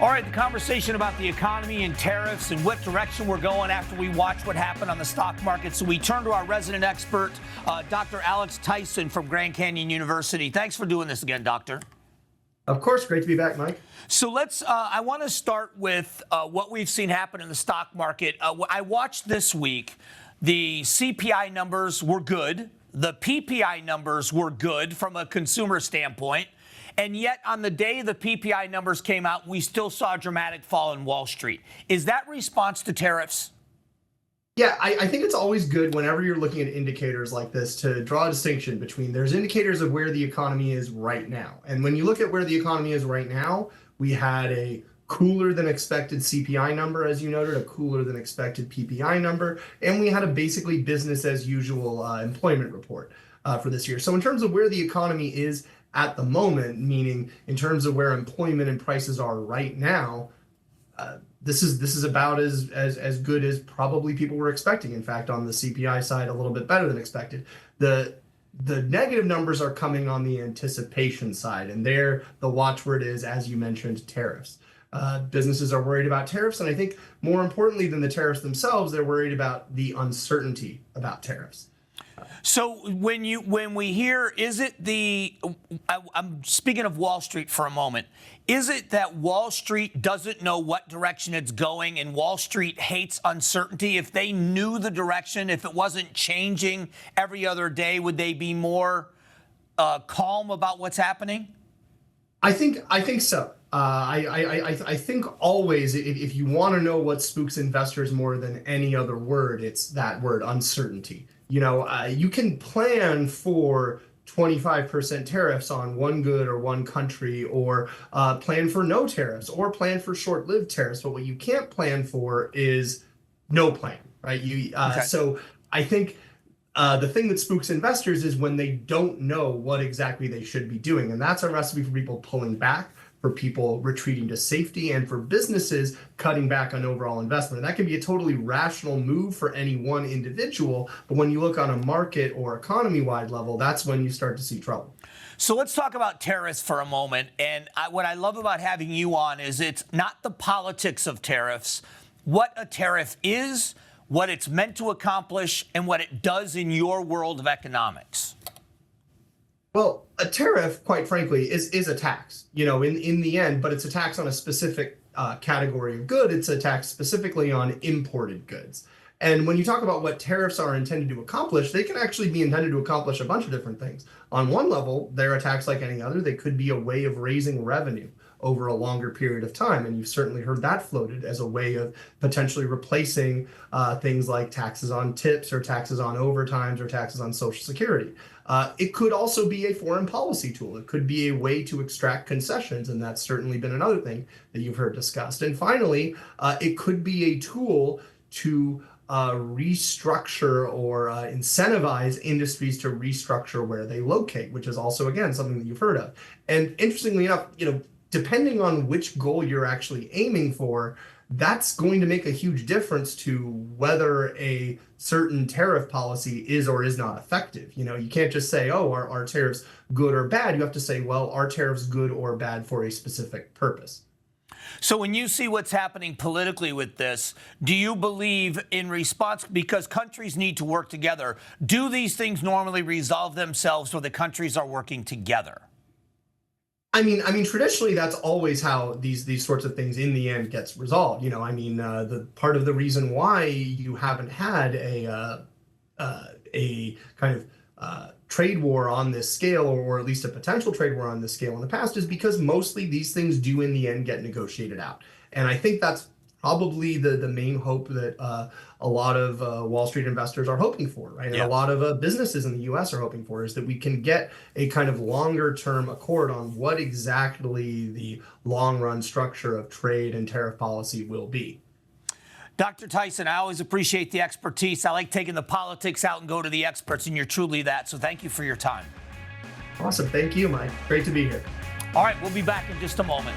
All right, the conversation about the economy and tariffs and what direction we're going after we watch what happened on the stock market. So we turn to our resident expert, Dr. Alex Tyson from Grand Canyon University. Thanks for doing this again, Doctor. Of course, great to be back, Mike. So I want to start with what we've seen happen in the stock market. I watched this week, the CPI numbers were good. The PPI numbers were good from a consumer standpoint. And yet, on the day the PPI numbers came out, we still saw a dramatic fall in Wall Street. Is that response to tariffs? Yeah, I think it's always good whenever you're looking at indicators like this to draw a distinction between there's indicators of where the economy is right now. And when you look at where the economy is right now, we had a cooler than expected CPI number, as you noted, a cooler than expected PPI number, and we had a basically business as usual employment report for this year. So in terms of where the economy is at the moment, meaning in terms of where employment and prices are right now, this is about as good as probably people were expecting. In fact, on the CPI side, a little bit better than expected. The negative numbers are coming on the anticipation side, and there the watchword is, as you mentioned, tariffs. Businesses are worried about tariffs, and I think more importantly than the tariffs themselves, they're worried about the uncertainty about tariffs. So when we hear, is it I'm speaking of Wall Street for a moment, is it that Wall Street doesn't know what direction it's going and Wall Street hates uncertainty? If they knew the direction, if it wasn't changing every other day, would they be more calm about what's happening? I think so. I think always, if you want to know what spooks investors more than any other word, it's that word, uncertainty. You can plan for 25% tariffs on one good or one country, or plan for no tariffs, or plan for short-lived tariffs. But what you can't plan for is no plan, right? Okay. So I think the thing that spooks investors is when they don't know what exactly they should be doing. And that's a recipe for people pulling back, for people retreating to safety, and for businesses cutting back on overall investment. And that can be a totally rational move for any one individual, but when you look on a market or economy-wide level, that's when you start to see trouble. So let's talk about tariffs for a moment. And what I love about having you on is it's not the politics of tariffs, what a tariff is, what it's meant to accomplish, and what it does in your world of economics. Well, a tariff, quite frankly, is a tax, in the end, but it's a tax on a specific category of good. It's a tax specifically on imported goods. And when you talk about what tariffs are intended to accomplish, they can actually be intended to accomplish a bunch of different things. On one level, they're a tax like any other. They could be a way of raising revenue over a longer period of time. And you've certainly heard that floated as a way of potentially replacing things like taxes on tips or taxes on overtimes or taxes on Social Security. It could also be a foreign policy tool. It could be a way to extract concessions, and that's certainly been another thing that you've heard discussed. And finally, it could be a tool to restructure or incentivize industries to restructure where they locate, which is also, again, something that you've heard of. And interestingly enough, depending on which goal you're actually aiming for, that's going to make a huge difference to whether a certain tariff policy is or is not effective. You can't just say, oh, are tariffs good or bad? You have to say, well, are tariffs good or bad for a specific purpose? So when you see what's happening politically with this, do you believe in response, because countries need to work together, do these things normally resolve themselves so the countries are working together? I mean, traditionally, that's always how these sorts of things in the end gets resolved. The part of the reason why you haven't had a kind of trade war on this scale, or at least a potential trade war on this scale in the past, is because mostly these things do in the end get negotiated out. And I think that's probably the main hope that a lot of Wall Street investors are hoping for, right? And a lot of businesses in the U.S. are hoping for, is that we can get a kind of longer term accord on what exactly the long run structure of trade and tariff policy will be. Dr. Tyson, I always appreciate the expertise. I like taking the politics out and go to the experts, and you're truly that. So thank you for your time. Awesome. Thank you, Mike. Great to be here. All right, we'll be back in just a moment.